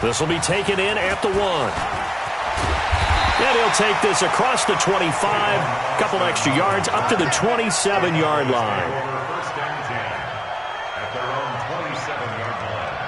This will be taken in at the 1. And he'll take this across the 25, a couple extra yards, up to the 27-yard line. First down 10 at their own 27-yard line.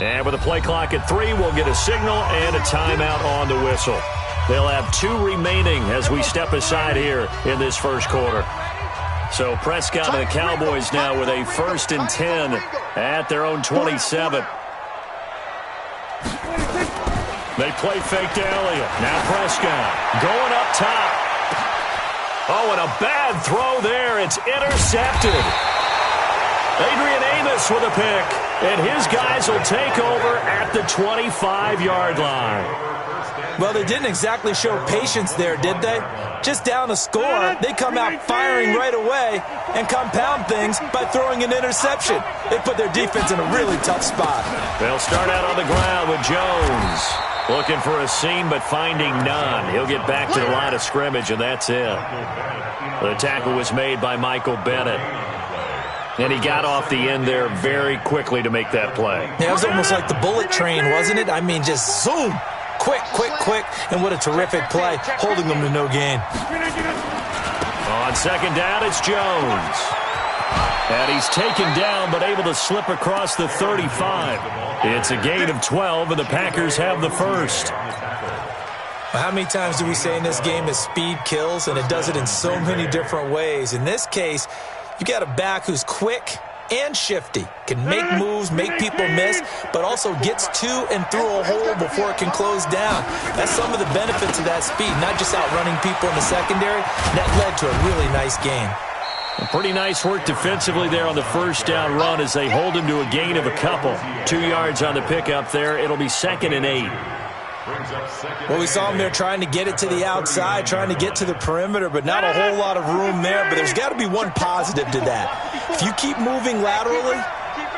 And with a play clock at 3, we'll get a signal and a timeout on the whistle. They'll have 2 remaining as we step aside here in this first quarter. So Prescott and the Cowboys now with a 1st and 10 at their own 27. They play fake to Elliott. Now Prescott going up top. Oh, and a bad throw there. It's intercepted. Adrian Amos with a pick, and his guys will take over at the 25-yard line. Well, they didn't exactly show patience there, did they? Just down a score, they come out firing right away and compound things by throwing an interception. They put their defense in a really tough spot. They'll start out on the ground with Jones. Looking for a seam, but finding none. He'll get back to the line of scrimmage, and that's it. The tackle was made by Michael Bennett. And he got off the end there very quickly to make that play. Yeah, it was almost like the bullet train, wasn't it? I mean, just zoom. Quick, quick, quick. And what a terrific play, holding them to no gain. On second down, it's Jones. And he's taken down, but able to slip across the 35. It's a gain of 12, and the Packers have the first. Well, how many times do we say in this game that speed kills, and it does it in so many different ways? In this case, you got a back who's quick and shifty, can make moves, make people miss, but also gets to and through a hole before it can close down. That's some of the benefits of that speed, not just outrunning people in the secondary. That led to a really nice game. Pretty nice work defensively there on the first down run as they hold him to a gain of a couple. 2 yards on the pickup there. It'll be 2nd and 8. Well, we saw him there trying to get it to the outside, trying to get to the perimeter, but not a whole lot of room there. But there's got to be one positive to that. If you keep moving laterally,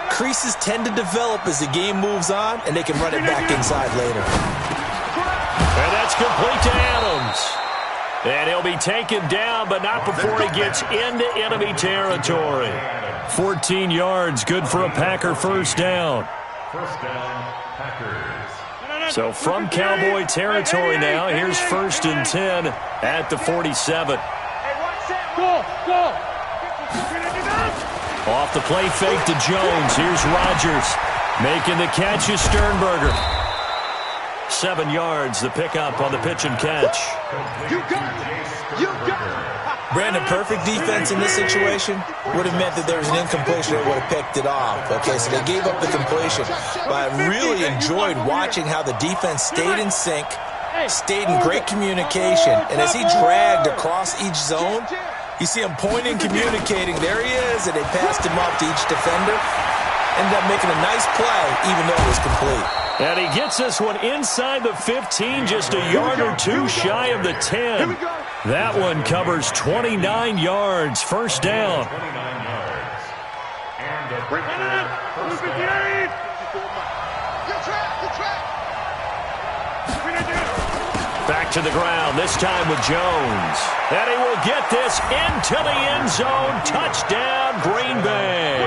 creases tend to develop as the game moves on, and they can run it back inside later. And that's complete to Adams. And he'll be taken down, but not before he gets into enemy territory. 14 yards, good for a Packer first down. First down, Packers. So from Cowboy territory now, here's 1st and 10 at the 47. Off the play fake to Jones. Here's Rodgers. Making the catch is Sternberger. 7 yards, the pickup on the pitch and catch. Brandon, perfect defense in this situation would have meant that there was an incompletion that would have picked it off. Okay, so they gave up the completion. But I really enjoyed watching how the defense stayed in sync, stayed in great communication. And as he dragged across each zone, you see him pointing, communicating. There he is, and they passed him off to each defender. Ended up making a nice play, even though it was complete. And he gets this one inside the 15, just a yard or two shy of the 10. That one covers 29 yards, first down. 29 yards. And a first Back to the ground, this time with Jones. And he will get this into the end zone. Touchdown, Green Bay.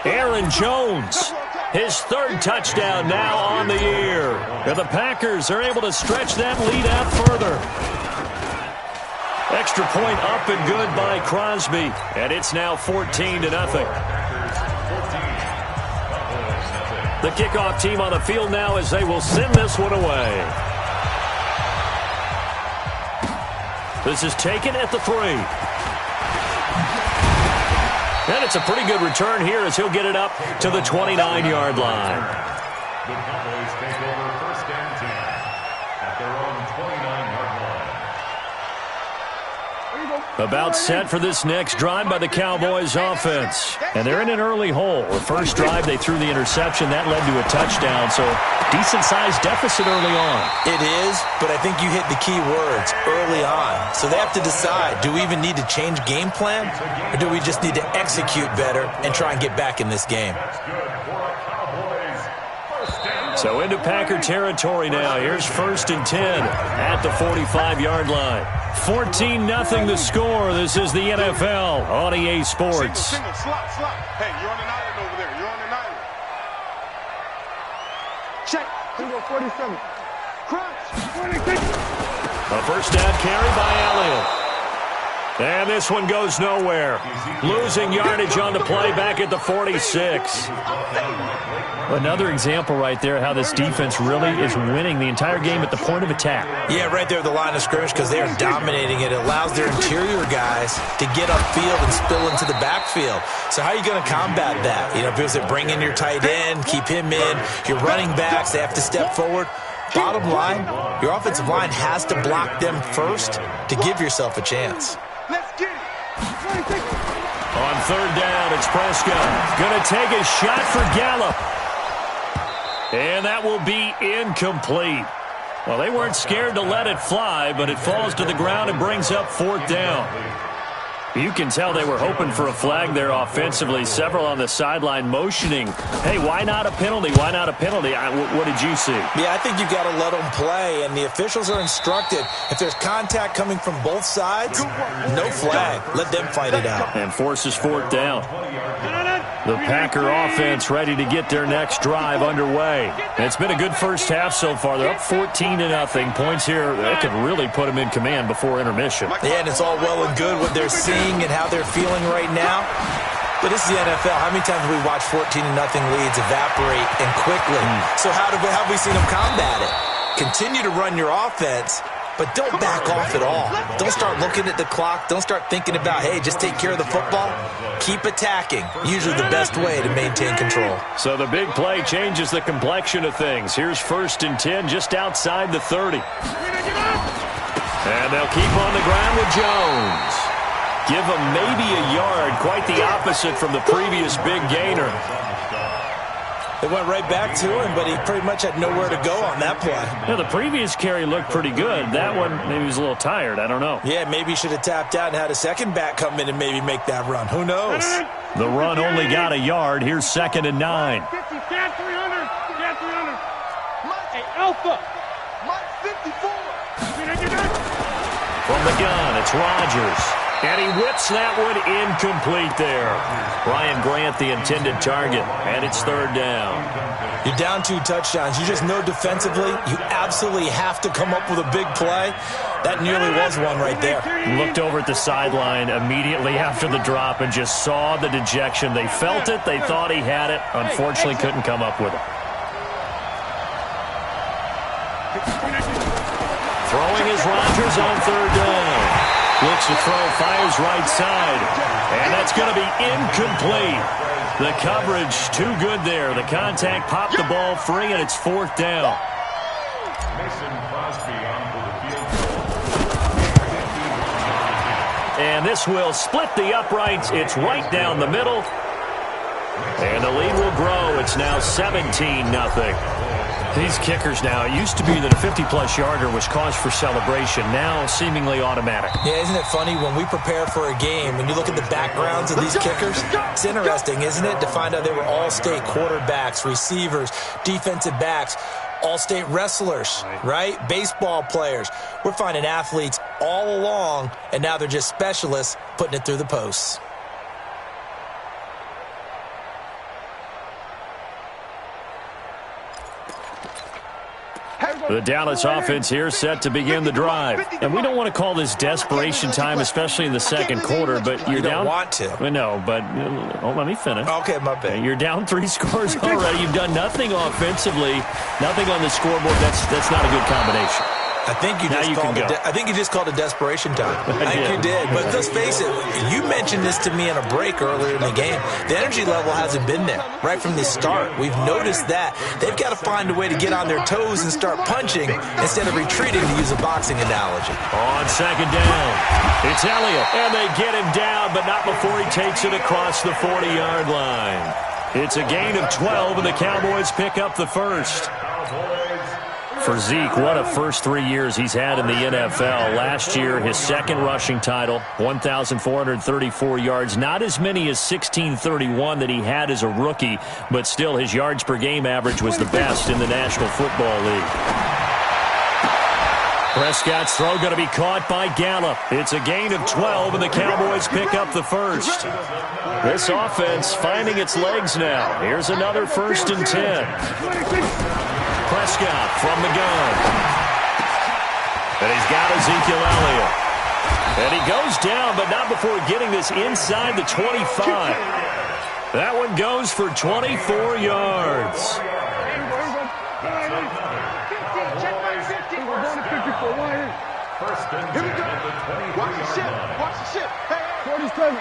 Aaron Jones, his 3rd touchdown now on the year. And the Packers are able to stretch that lead out further. Extra point up and good by Crosby. And it's now 14-0. The kickoff team on the field now as they will send this one away. This is taken at the 3. And it's a pretty good return here as he'll get it up to the 29-yard line. The Cowboys take over 1st and 10 at their own 29-yard line. About set for this next drive by the Cowboys offense. And they're in an early hole. The first drive, they threw the interception. That led to a touchdown, so decent-sized deficit early on. It is, but I think you hit the key words, early on. So they have to decide, do we even need to change game plan, or do we just need to execute better and try and get back in this game? So into Packer territory now. Here's 1st and 10 at the 45-yard line. 14-0 the score. This is the NFL on EA Sports. Hey, you're on an island over there. You're on an island. Check. 47. Crunch. A first down carry by Elliott. And this one goes nowhere. Losing yardage on the play back at the 46. Another example right there how this defense really is winning the entire game at the point of attack. Yeah, right there at the line of scrimmage because they are dominating it. It allows their interior guys to get upfield and spill into the backfield. So how are you going to combat that? You know, because they bring in your tight end, keep him in. Your running backs, they have to step forward. Bottom line, your offensive line has to block them first to give yourself a chance. Let's get it. On 3rd down, it's Prescott. Going to take a shot for Gallup. And that will be incomplete. Well, they weren't scared to let it fly, but it falls to the ground and brings up 4th down. You can tell they were hoping for a flag there offensively. Several on the sideline motioning, hey, why not a penalty? Why not a penalty? What did you see? Yeah, I think you got to let them play, and the officials are instructed. If there's contact coming from both sides, no flag. Let them fight it out. And forces 4th down. The Packer offense ready to get their next drive underway. And it's been a good first half so far. They're up 14-0. Points here, that could really put them in command before intermission. Yeah, and it's all well and good what they're seeing and how they're feeling right now. But this is the NFL. How many times have we watched 14-0 leads evaporate and quickly? So how have we seen them combat it? Continue to run your offense, but don't back off at all. Don't start looking at the clock. Don't start thinking about, hey, just take care of the football. Keep attacking. Usually the best way to maintain control. So the big play changes the complexion of things. Here's 1st and 10 just outside the 30. And they'll keep on the ground with Jones. Give him maybe a yard, quite the opposite from the previous big gainer. They went right back to him, but he pretty much had nowhere to go on that play. Yeah, the previous carry looked pretty good. That one, maybe he was a little tired. I don't know. Yeah, maybe he should have tapped out and had a second back come in and maybe make that run. Who knows? The run only got a yard. Here's 2nd and 9. 50, cat 300. Cat 300. Hey, Alpha. Mike 54. From the gun, it's Rodgers. And he whips that one incomplete there. Brian Grant, the intended target, and it's 3rd down. You're down 2 touchdowns. You just know defensively you absolutely have to come up with a big play. That nearly was one right there. Looked over at the sideline immediately after the drop and just saw the dejection. They felt it. They thought he had it. Unfortunately, couldn't come up with it. Throwing is Rodgers on 3rd down. Looks to throw, fires right side. And that's going to be incomplete. The coverage too good there. The contact popped the ball free, and it's 4th down. And this will split the uprights. It's right down the middle. And the lead will grow. It's now 17-0. These kickers now, it used to be that a 50-plus yarder was cause for celebration. Now seemingly automatic. Yeah, isn't it funny when we prepare for a game and you look at the backgrounds of these kickers? It's interesting, isn't it, to find out they were all-state quarterbacks, receivers, defensive backs, all-state wrestlers, right? Baseball players. We're finding athletes all along, and now they're just specialists putting it through the posts. Hey, The Dallas offense here set to begin the drive. And we don't want to call this desperation time, especially in the second quarter, but you're down. You don't want to. No, but let me finish. Okay, my bad. You're down 3 scores already. You've done nothing offensively, nothing on the scoreboard. That's not a good combination. I think you just called it desperation time. I think you did. But let's face it, you mentioned this to me in a break earlier in the game. The energy level hasn't been there right from the start. We've noticed that. They've got to find a way to get on their toes and start punching instead of retreating, to use a boxing analogy. On second down, it's Elliott. And they get him down, but not before he takes it across the 40-yard line. It's a gain of 12, and the Cowboys pick up the first. For Zeke, what a first 3 years he's had in the NFL. Last year, his second rushing title, 1,434 yards. Not as many as 1,631 that he had as a rookie, but still his yards per game average was the best in the National Football League. Prescott's throw going to be caught by Gallup. It's a gain of 12, and the Cowboys pick up the first. This offense finding its legs now. Here's another 1st and 10. Prescott from the gun. And he's got Ezekiel Elliott. And he goes down, but not before getting this inside the 25. That one goes for 24 yards. Here we go. Watch the ship. Watch the ship. Hey, 47.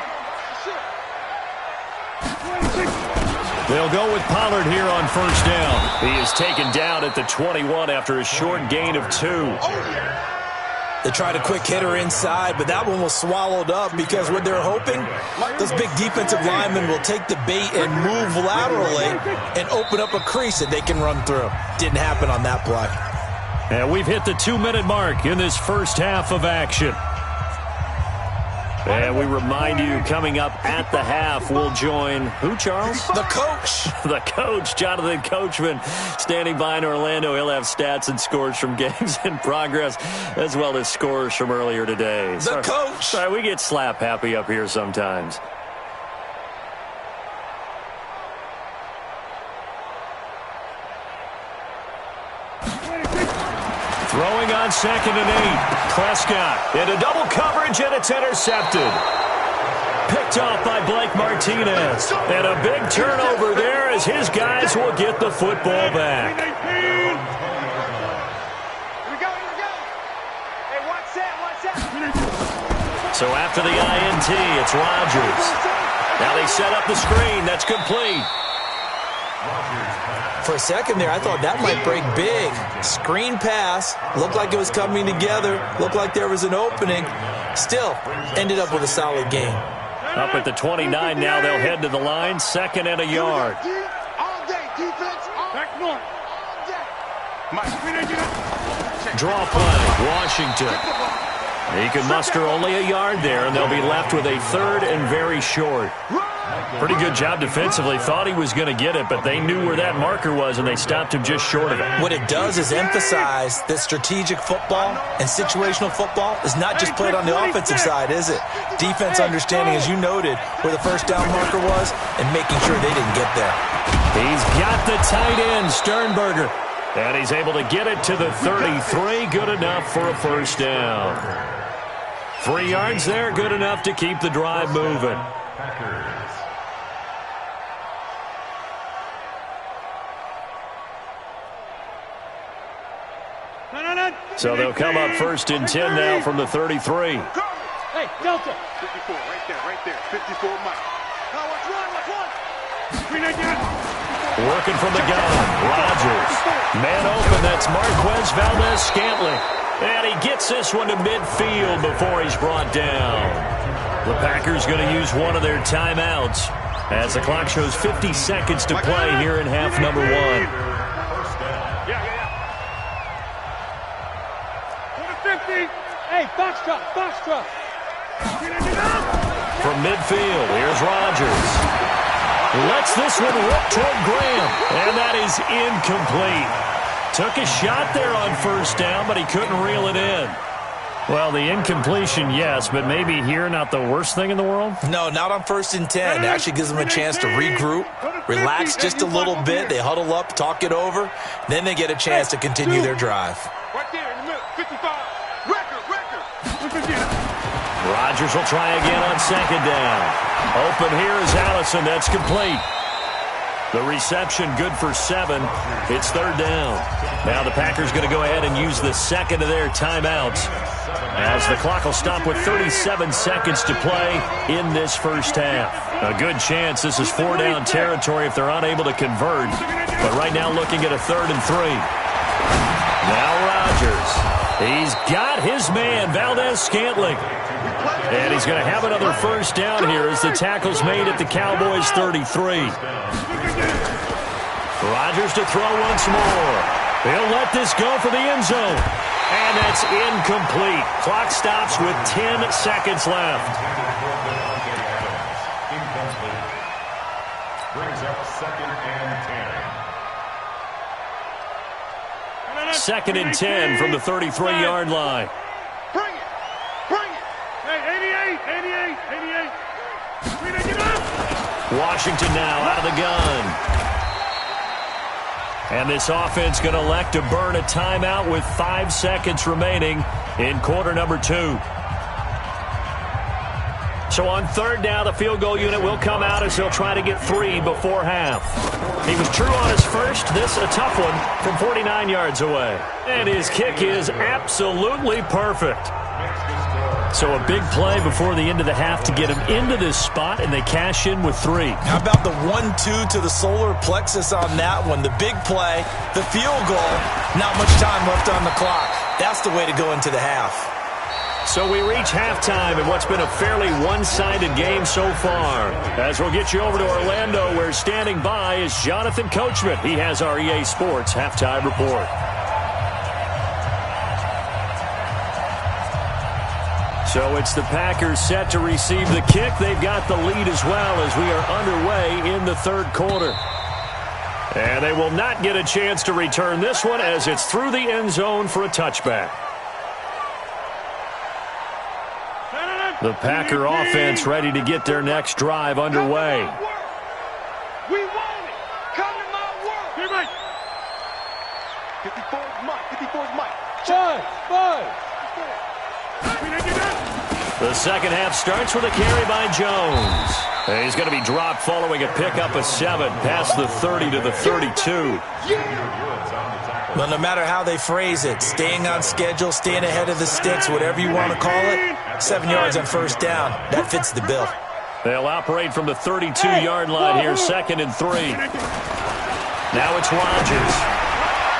They'll go with Pollard here on 1st down. He is taken down at the 21 after a short gain of 2. They tried a quick hitter inside, but that one was swallowed up because what they're hoping, those big defensive linemen will take the bait and move laterally and open up a crease that they can run through. Didn't happen on that play. And we've hit the 2-minute mark in this first half of action. And we remind you, coming up at the half, we'll join who, Charles? The coach. The coach, Jonathan Coachman, standing by in Orlando. He'll have stats and scores from games in progress, as well as scores from earlier today. The coach. Sorry, we get slap happy up here sometimes. Throwing on 2nd and 8. Prescott into double coverage, and it's intercepted. Picked off by Blake Martinez. And a big turnover there as his guys will get the football back. Here we go. Hey, watch that. So after the INT, it's Rodgers. Now they set up the screen. That's complete. For a second there, I thought that might break big. Screen pass. Looked like it was coming together. Looked like there was an opening. Still, ended up with a solid game. Up at the 29 now, they'll head to the line. 2nd and a yard. All day, defense. Back north. Draw play, Washington. He can muster only a yard there, and they'll be left with a 3rd and very short. Pretty good job defensively. Thought he was going to get it, but they knew where that marker was, and they stopped him just short of it. What it does is emphasize that strategic football and situational football is not just played on the offensive side, is it? Defense understanding, as you noted, where the 1st down marker was and making sure they didn't get there. He's got the tight end, Sternberger. And he's able to get it to the 33. Good enough for a 1st down. 3 yards there, good enough to keep the drive moving. So they'll come up 1st and 10 now from the 33. Hey, Delta. 54, right there. 54 Mike. Now watch one. Working from the gun, Rodgers. Man open, that's Marquez Valdez-Scantling. And he gets this one to midfield before he's brought down. The Packers going to use one of their timeouts as the clock shows 50 seconds to play here in half number 1. Hey, box truck. From midfield, here's Rodgers. Lets this one rip toward Graham, and that is incomplete. Took a shot there on 1st down, but he couldn't reel it in. Well, the incompletion, yes, but maybe here not the worst thing in the world? No, not on 1st and 10. It actually gives them a chance to regroup, relax just a little bit. They huddle up, talk it over. Then they get a chance to continue their drive. Right there in the middle, 55. Record. Rodgers will try again on 2nd down. Open here is Allison. That's complete. The reception good for 7. It's 3rd down. Now the Packers going to go ahead and use the second of their timeouts as the clock will stop with 37 seconds to play in this first half. A good chance this is 4-down territory if they're unable to convert. But right now looking at a 3rd and 3. Now Rodgers. He's got his man, Valdez-Scantling. And he's going to have another first down here as the tackle's made at the Cowboys' 33. Rodgers to throw once more. He'll let this go for the end zone. And that's incomplete. Clock stops with 10 seconds left. Incomplete. Brings up 2nd and 10. 2nd and 10 from the 33-yard line. Bring it. Hey, 88. Washington now out of the gun. And this offense going to elect to burn a timeout with 5 seconds remaining in quarter number 2. So on 3rd down, the field goal unit will come out as they'll try to get 3 before half. He was true on his first. This a tough one from 49 yards away. And his kick is absolutely perfect. So a big play before the end of the half to get him into this spot, and they cash in with 3. How about the 1-2 to the solar plexus on that one? The big play, the field goal, not much time left on the clock. That's the way to go into the half. So we reach halftime in what's been a fairly one-sided game so far. As we'll get you over to Orlando, where standing by is Jonathan Coachman. He has our EA Sports halftime report. So it's the Packers set to receive the kick. They've got the lead as well as we are underway in the 3rd quarter. And they will not get a chance to return this one as it's through the end zone for a touchback. The Packer offense ready to get their next drive underway. We want it. Come to my work. 54's Mike. 54's Mike. 5. The second half starts with a carry by Jones. And he's going to be dropped following a pickup of 7 past the 30 to the 32. Well, no matter how they phrase it, staying on schedule, staying ahead of the sticks, whatever you want to call it, 7 yards on 1st down, that fits the bill. They'll operate from the 32-yard line here, 2nd and 3. Now it's Rodgers.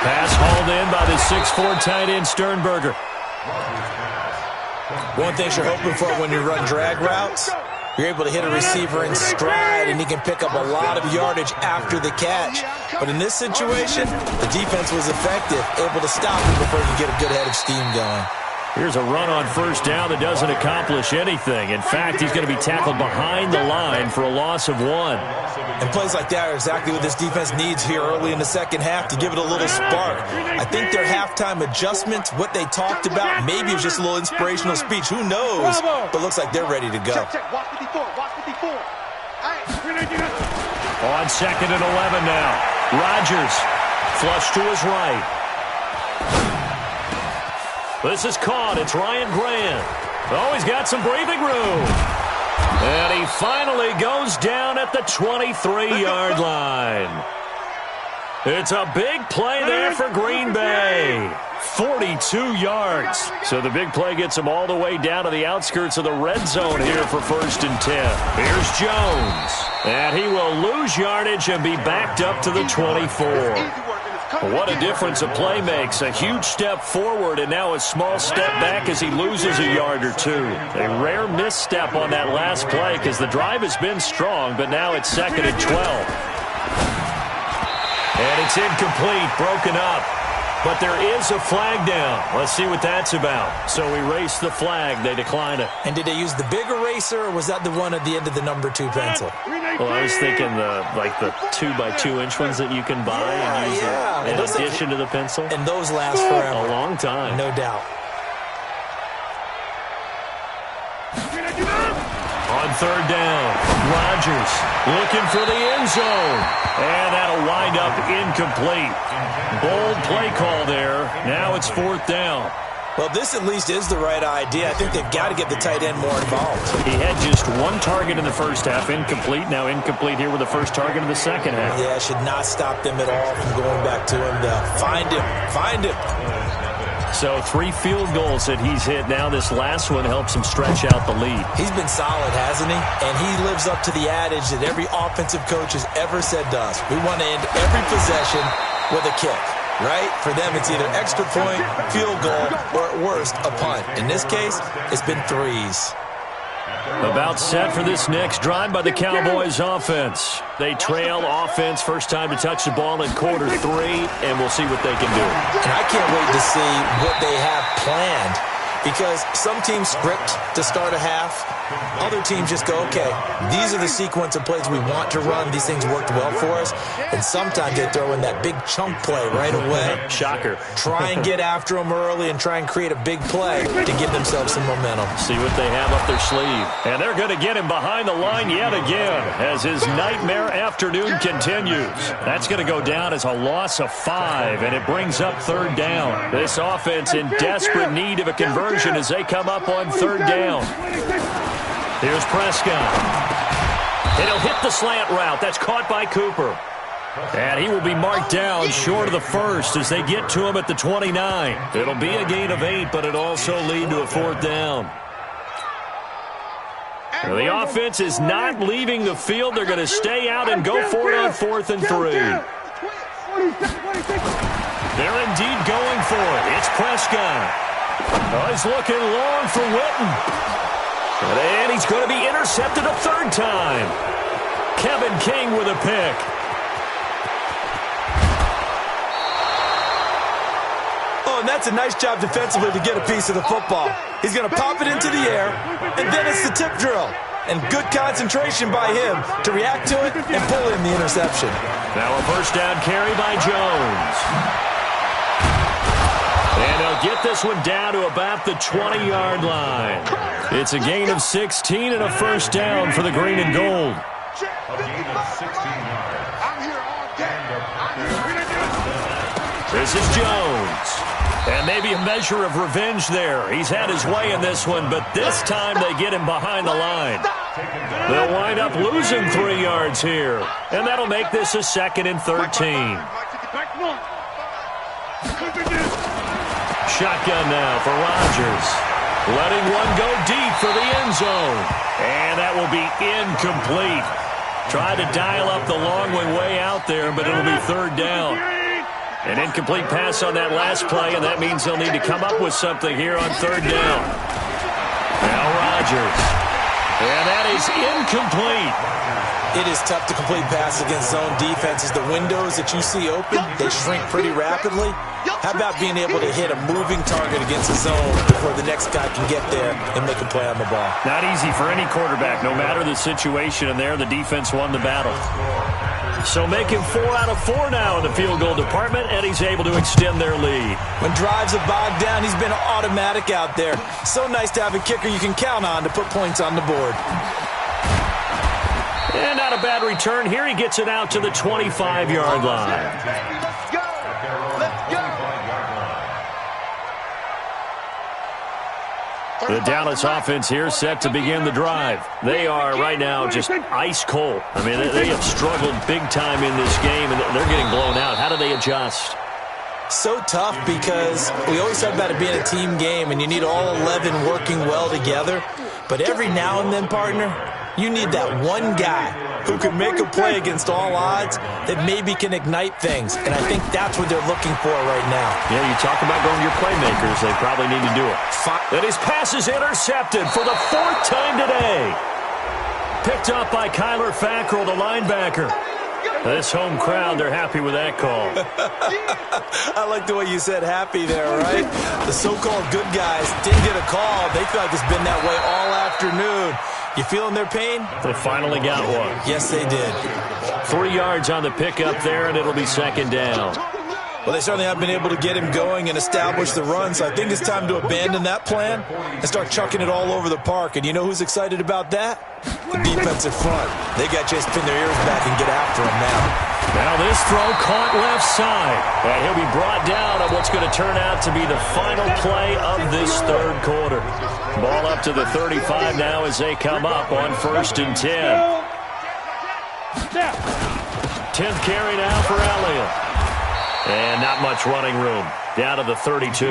Pass hauled in by the 6'4" tight end Sternberger. One thing you're hoping for when you run drag routes, you're able to hit a receiver in stride, and he can pick up a lot of yardage after the catch. But in this situation, the defense was effective, able to stop him before he could get a good head of steam going. Here's a run on 1st down that doesn't accomplish anything. In fact, he's going to be tackled behind the line for a loss of 1. And plays like that are exactly what this defense needs here early in the second half to give it a little spark. I think their halftime adjustments, what they talked about, maybe it was just a little inspirational speech. Who knows? But looks like they're ready to go. Watch 54. Watch 54. On 2nd and 11 now. Rodgers flush to his right. This is caught. It's Ryan Grant. Oh, he's got some breathing room. And he finally goes down at the 23-yard line. It's a big play there for Green Bay. 42 yards. So the big play gets him all the way down to the outskirts of the red zone here for 1st and 10. Here's Jones. And he will lose yardage and be backed up to the 24. What a difference a play makes. A huge step forward and now a small step back as he loses a yard or 2. A rare misstep on that last play because the drive has been strong, but now it's 2nd and 12. And it's incomplete, broken up. But there is a flag down. Let's see what that's about. So erase the flag. They decline it. And did they use the big eraser, or was that the one at the end of the number 2 pencil? Well, I was thinking the 2x2-inch ones that you can buy and use in addition to the pencil. And those last forever. A long time. No doubt. third down. Rodgers looking for the end zone. And that'll wind up incomplete. Bold play call there. Now it's fourth down. Well, this at least is the right idea. I think they've got to get the tight end more involved. He had just one target in the first half, incomplete. Now incomplete here with the first target of the second half. Yeah, should not stop them at all from going back to him. Find him. So 3 field goals that he's hit now. This last one helps him stretch out the lead. He's been solid, hasn't he? And he lives up to the adage that every offensive coach has ever said to us. We want to end every possession with a kick. Right? For them, it's either extra point, field goal, or at worst, a punt. In this case, it's been 3s. About set for this next drive by the Cowboys offense. They trail offense, first time to touch the ball in quarter 3, and we'll see what they can do. And I can't wait to see what they have planned, because some teams script to start a half. Other teams just go, okay, these are the sequence of plays we want to run. These things worked well for us. And sometimes they throw in that big chunk play right away. Shocker. Try and get after them early and try and create a big play to give themselves some momentum. See what they have up their sleeve. And they're going to get him behind the line yet again as his nightmare afternoon continues. That's going to go down as a loss of 5, and it brings up third down. This offense in desperate need of a conversion as they come up on third down. Here's Prescott. And he'll hit the slant route. That's caught by Cooper. And he will be marked down short of the first as they get to him at the 29. It'll be a gain of 8, but it'll also lead to a fourth down. Now, the offense is not leaving the field. They're going to stay out and go for it on 4th and 3. They're indeed going for it. It's Prescott. Oh, he's looking long for Witten. And he's going to be intercepted a third time. Kevin King with a pick. Oh, and that's a nice job defensively to get a piece of the football. He's going to pop it into the air, and then it's the tip drill. And good concentration by him to react to it and pull in the interception. Now a first down carry by Jones. And they'll get this one down to about the 20-yard line. It's a gain of 16 and a first down for the green and gold. A gain of 16 yards. This is Jones. And maybe a measure of revenge there. He's had his way in this one, but this time they get him behind the line. They'll wind up losing 3 yards here. And that'll make this a 2nd and 13. Shotgun now for Rodgers. Letting one go deep for the end zone. And that will be incomplete. Tried to dial up the long way out there, but it'll be third down. An incomplete pass on that last play, and that means they'll need to come up with something here on third down. Now Rodgers. And that is incomplete. It is tough to complete passes against zone defenses. The windows that you see open, they shrink pretty rapidly. How about being able to hit a moving target against a zone before the next guy can get there and make a play on the ball? Not easy for any quarterback, no matter the situation, and there the defense won the battle. So making 4 out of 4 now in the field goal department, and he's able to extend their lead. When drives are bogged down, he's been automatic out there. So nice to have a kicker you can count on to put points on the board. And not a bad return here. He gets it out to the 25-yard line. The Dallas offense here set to begin the drive. They are right now just ice cold. I mean, they have struggled big time in this game, and they're getting blown out. How do they adjust? So tough because we always talk about it being a team game, and you need all 11 working well together. But every now and then, partner, you need that one guy who can make a play against all odds that maybe can ignite things. And I think that's what they're looking for right now. Yeah, you talk about going to your playmakers. They probably need to do it. And his pass is intercepted for the 4th time today. Picked up by Kyler Fackrell, the linebacker. This home crowd, they're happy with that call. I like the way you said happy there, right? The so-called good guys didn't get a call. They feel like it's been that way all afternoon. You feeling their pain? They finally got one. Yes, they did. 3 yards on the pickup there, and it'll be second down. Well, they certainly have been able to get him going and establish the run, so I think it's time to abandon that plan and start chucking it all over the park. And you know who's excited about that? The defensive front. They got to just pin their ears back and get after him now. Now this throw caught left side. And he'll be brought down on what's going to turn out to be the final play of this third quarter. Ball up to the 35 now as they come up on 1st and 10. 10th carry now for Elliott. And not much running room. Down to the 32.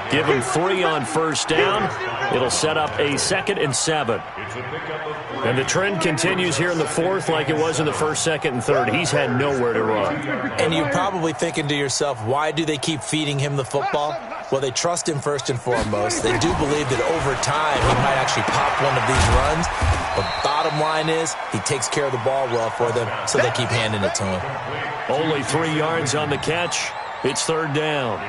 Give him 3 on 1st down. It'll set up a 2nd and 7. And the trend continues here in the 4th like it was in the 1st, 2nd, and 3rd. He's had nowhere to run. And you're probably thinking to yourself, why do they keep feeding him the football? Well, they trust him first and foremost. They do believe that over time he might actually pop one of these runs. But bottom line is he takes care of the ball well for them, so they keep handing it to him. Only 3 yards on the catch. It's 3rd down.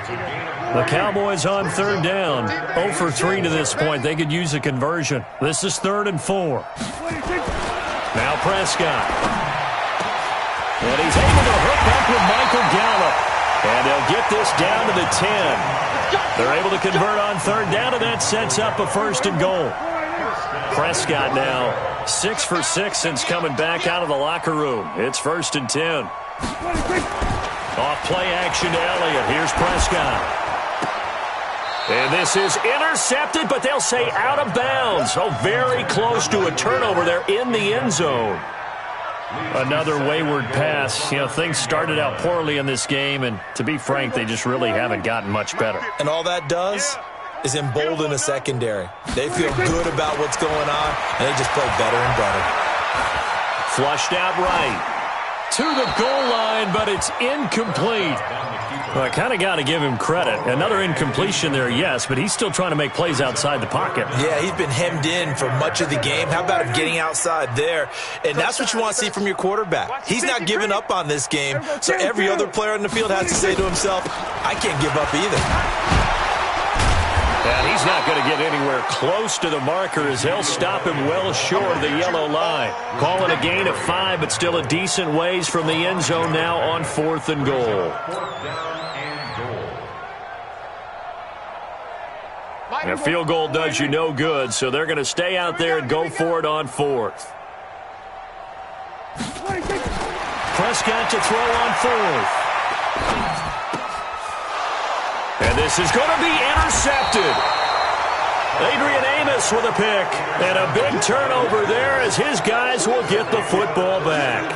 The Cowboys on 3rd down. 0 for 3 to this point. They could use a conversion. This is 3rd and 4. Now Prescott. And he's able to hook up with Michael Gallup. And they'll get this down to the 10. They're able to convert on 3rd down, and that sets up a 1st and goal. Prescott now 6 for 6 since coming back out of the locker room. It's 1st and 10. Off play action to Elliott. Here's Prescott. And this is intercepted, but they'll say out of bounds. Oh, very close to a turnover there in the end zone. Another wayward pass. You know, things started out poorly in this game, and to be frank, they just really haven't gotten much better. And all that does is embolden the secondary. They feel good about what's going on, and they just play better and better. Flushed out right. To the goal line, but it's incomplete. Well, I kind of got to give him credit. Another incompletion there, yes, but he's still trying to make plays outside the pocket. Yeah, he's been hemmed in for much of the game. How about him getting outside there? And that's what you want to see from your quarterback. He's not giving up on this game, so every other player on the field has to say to himself, I can't give up either. And he's not going to get anywhere close to the marker as they'll stop him well short of the yellow line. Calling a gain of 5, but still a decent ways from the end zone now on 4th and goal. And a field goal does you no good, so they're going to stay out there and go for it on 4th. Prescott to throw on 4th. And this is going to be intercepted. Adrian Amos with a pick. And a big turnover there as his guys will get the football back.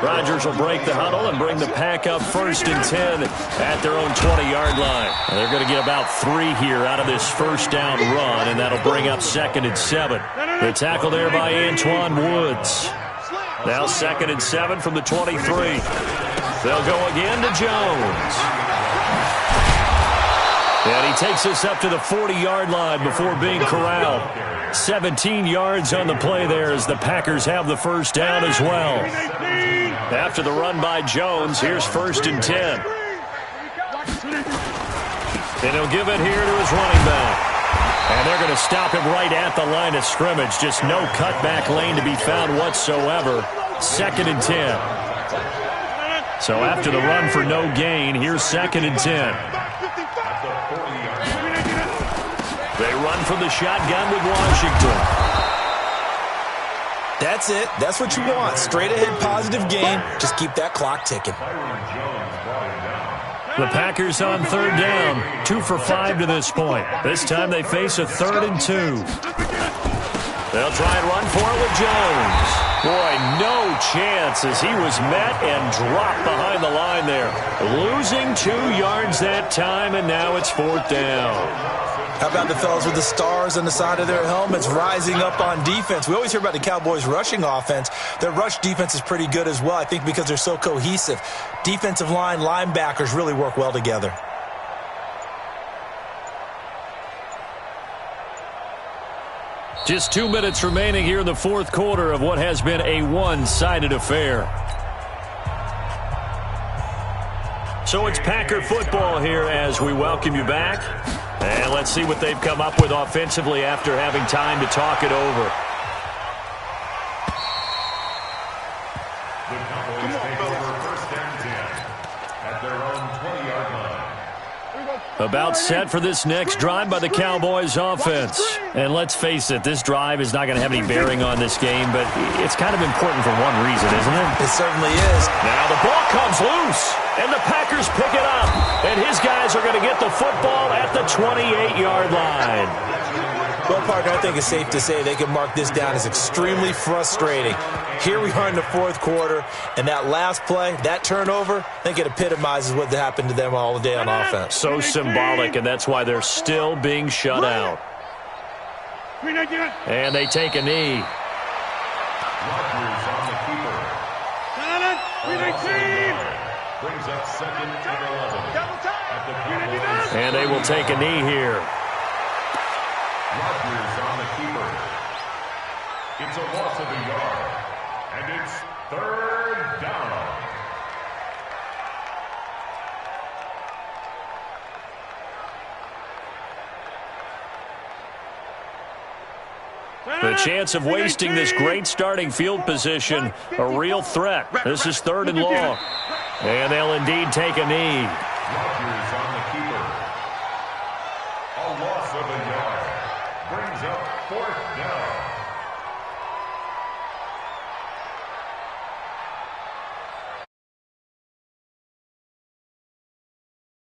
Rodgers will break the huddle and bring the pack up 1st and 10 at their own 20-yard line. And they're going to get about 3 here out of this 1st down run, and that'll bring up 2nd and 7. The tackle there by Antoine Woods. Now 2nd and 7 from the 23. They'll go again to Jones. And he takes us up to the 40-yard line before being corralled. 17 yards on the play there as the Packers have the 1st down as well. After the run by Jones, here's 1st and 10. And he'll give it here to his running back. And they're going to stop him right at the line of scrimmage. Just no cutback lane to be found whatsoever. 2nd and 10. So after the run for no gain, here's 2nd and 10. They run from the shotgun with Washington. That's it. That's what you want. Straight ahead positive gain. Just keep that clock ticking. The Packers on 3rd down. 2 for 5 to this point. This time they face a 3rd and 2. They'll try and run for it with Jones. Boy, no chance as he was met and dropped behind the line there. Losing 2 yards that time, and now it's 4th down. How about the fellas with the stars on the side of their helmets rising up on defense? We always hear about the Cowboys' rushing offense. Their rush defense is pretty good as well, I think, because they're so cohesive. Defensive line, linebackers really work well together. Just 2 minutes remaining here in the 4th quarter of what has been a one-sided affair. So it's Packer football here as we welcome you back. And let's see what they've come up with offensively after having time to talk it over. The Cowboys take over 1st and 10 at their own 20-yard line. About set for this next drive by the Cowboys offense. And let's face it, this drive is not going to have any bearing on this game, but it's kind of important for one reason, isn't it? It certainly is. Now the ball comes loose, and the Packers pick it up. And his guys are going to get the football at the 28-yard line. Well, partner, I think it's safe to say they can mark this down as extremely frustrating. Here we are in the fourth quarter, and that last play, that turnover, I think it epitomizes what happened to them all day on offense. So symbolic, and that's why they're still being shut out. And they take a knee. Rodgers on the keeper. Brings up second and 11. At the Cowboys. And they will take a knee here. Rodgers on the keeper. It's a loss of a yard. And it's third down. The chance of wasting this great starting field position, a real threat. This is 3rd and long. And they'll indeed take a knee. Rodgers